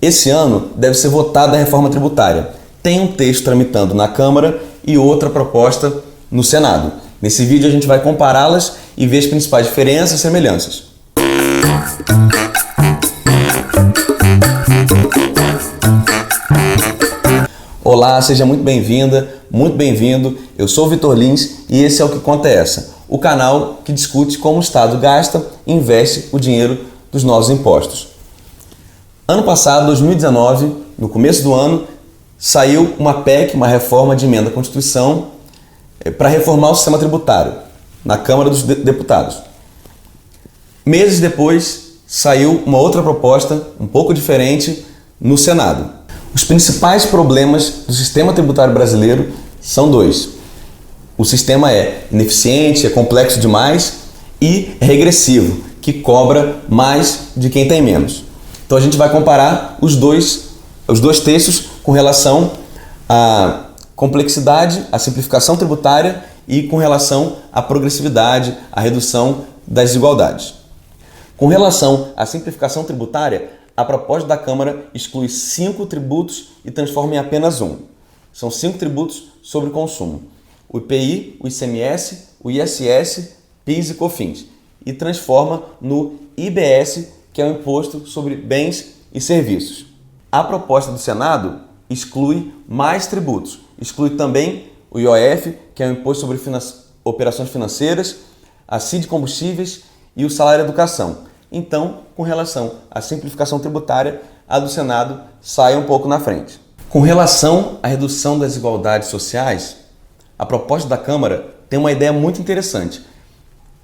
Esse ano deve ser votada a reforma tributária. Tem um texto tramitando na Câmara e outra proposta no Senado. Nesse vídeo a gente vai compará-las e ver as principais diferenças e semelhanças. Olá, seja muito bem-vinda, muito bem-vindo. Eu sou o Vitor Lins e esse é o Que Conta é Essa, o canal que discute como o Estado gasta e investe o dinheiro dos nossos impostos. Ano passado, 2019, no começo do ano, saiu uma PEC, uma reforma de emenda à Constituição, para reformar o sistema tributário na Câmara dos Deputados. Meses depois, saiu uma outra proposta, um pouco diferente, no Senado. Os principais problemas do sistema tributário brasileiro são dois. O sistema é ineficiente, é complexo demais e é regressivo, que cobra mais de quem tem menos. Então a gente vai comparar os dois textos com relação à complexidade, à simplificação tributária e com relação à progressividade, à redução das desigualdades. Com relação à simplificação tributária, a proposta da Câmara exclui 5 tributos e transforma em apenas um. São 5 tributos sobre consumo: o IPI, o ICMS, o ISS, PIS e COFINS, e transforma no IBS, que é o Imposto sobre Bens e Serviços. A proposta do Senado exclui mais tributos. Exclui também o IOF, que é o Imposto sobre Operações Financeiras, a CID Combustíveis e o Salário Educação. Então, com relação à simplificação tributária, a do Senado sai um pouco na frente. Com relação à redução das desigualdades sociais, a proposta da Câmara tem uma ideia muito interessante.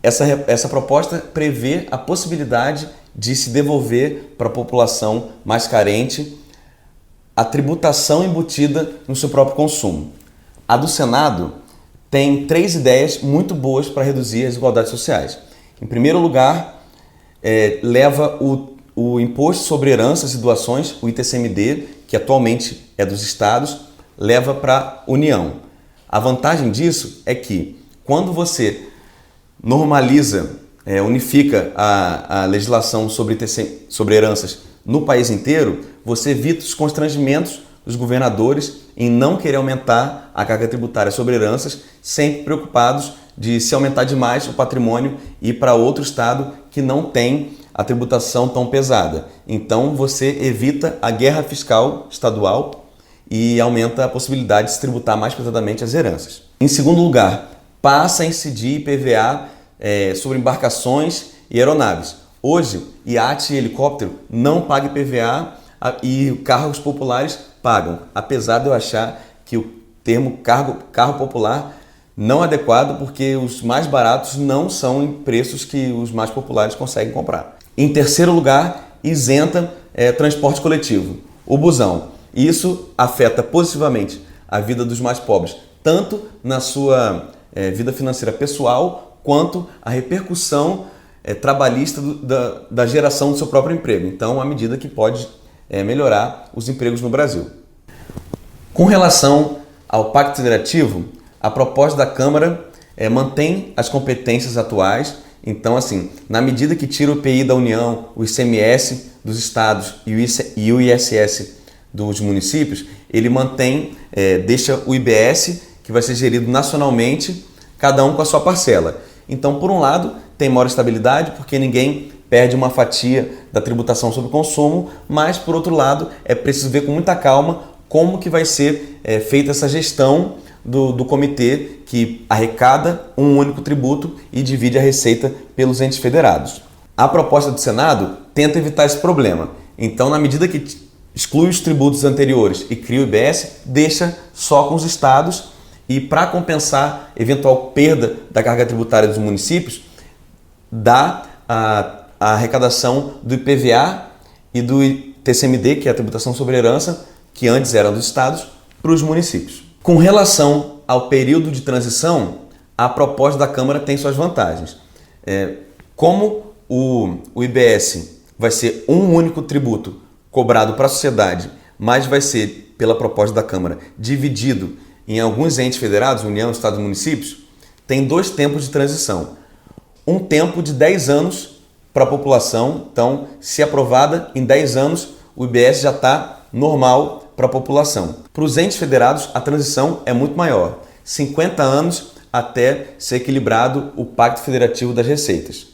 Essa proposta prevê a possibilidade de se devolver para a população mais carente a tributação embutida no seu próprio consumo. A do Senado tem 3 ideias muito boas para reduzir as desigualdades sociais. Em primeiro lugar, leva o Imposto sobre Heranças e Doações, o ITCMD, que atualmente é dos estados, leva para a União. A vantagem disso é que, quando você normaliza, unifica a legislação sobre heranças no país inteiro, você evita os constrangimentos dos governadores em não querer aumentar a carga tributária sobre heranças, sempre preocupados de se aumentar demais o patrimônio e ir para outro estado que não tem a tributação tão pesada. Então você evita a guerra fiscal estadual e aumenta a possibilidade de se tributar mais pesadamente as heranças. Em segundo lugar, passa a incidir IPVA sobre embarcações e aeronaves. Hoje, iate e helicóptero não pagam IPVA e carros populares pagam, apesar de eu achar que o termo carro popular não é adequado, porque os mais baratos não são em preços que os mais populares conseguem comprar. Em terceiro lugar, isenta transporte coletivo, o busão. Isso afeta positivamente a vida dos mais pobres, tanto na sua vida financeira pessoal, quanto a repercussão trabalhista da geração do seu próprio emprego. Então, uma medida que pode melhorar os empregos no Brasil. Com relação ao Pacto Federativo, a proposta da Câmara mantém as competências atuais. Então, assim, na medida que tira o IPI da União, o ICMS dos estados e o ISS dos municípios, ele deixa o IBS, que vai ser gerido nacionalmente, cada um com a sua parcela. Então, por um lado, tem maior estabilidade, porque ninguém perde uma fatia da tributação sobre o consumo, mas, por outro lado, é preciso ver com muita calma como que vai ser feita essa gestão do comitê que arrecada um único tributo e divide a receita pelos entes federados. A proposta do Senado tenta evitar esse problema. Então, na medida que exclui os tributos anteriores e cria o IBS, deixa só com os estados e, para compensar eventual perda da carga tributária dos municípios, dá a arrecadação do IPVA e do ITCMD, que é a tributação sobre herança, que antes eram dos estados, para os municípios. Com relação ao período de transição, a proposta da Câmara tem suas vantagens. Como o IBS vai ser um único tributo cobrado para a sociedade, mas vai ser, pela proposta da Câmara, dividido em alguns entes federados, União, Estados e Municípios, tem 2 tempos de transição. Um tempo de 10 anos para a população, então, se aprovada, em 10 anos, o IBS já está normal para a população. Para os entes federados, a transição é muito maior, 50 anos até ser equilibrado o Pacto Federativo das Receitas.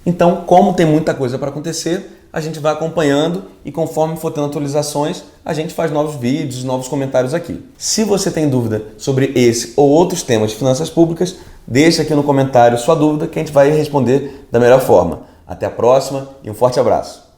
Então, como tem muita coisa para acontecer, a gente vai acompanhando e conforme for tendo atualizações, a gente faz novos vídeos, novos comentários aqui. Se você tem dúvida sobre esse ou outros temas de finanças públicas, deixa aqui no comentário sua dúvida que a gente vai responder da melhor forma. Até a próxima e um forte abraço!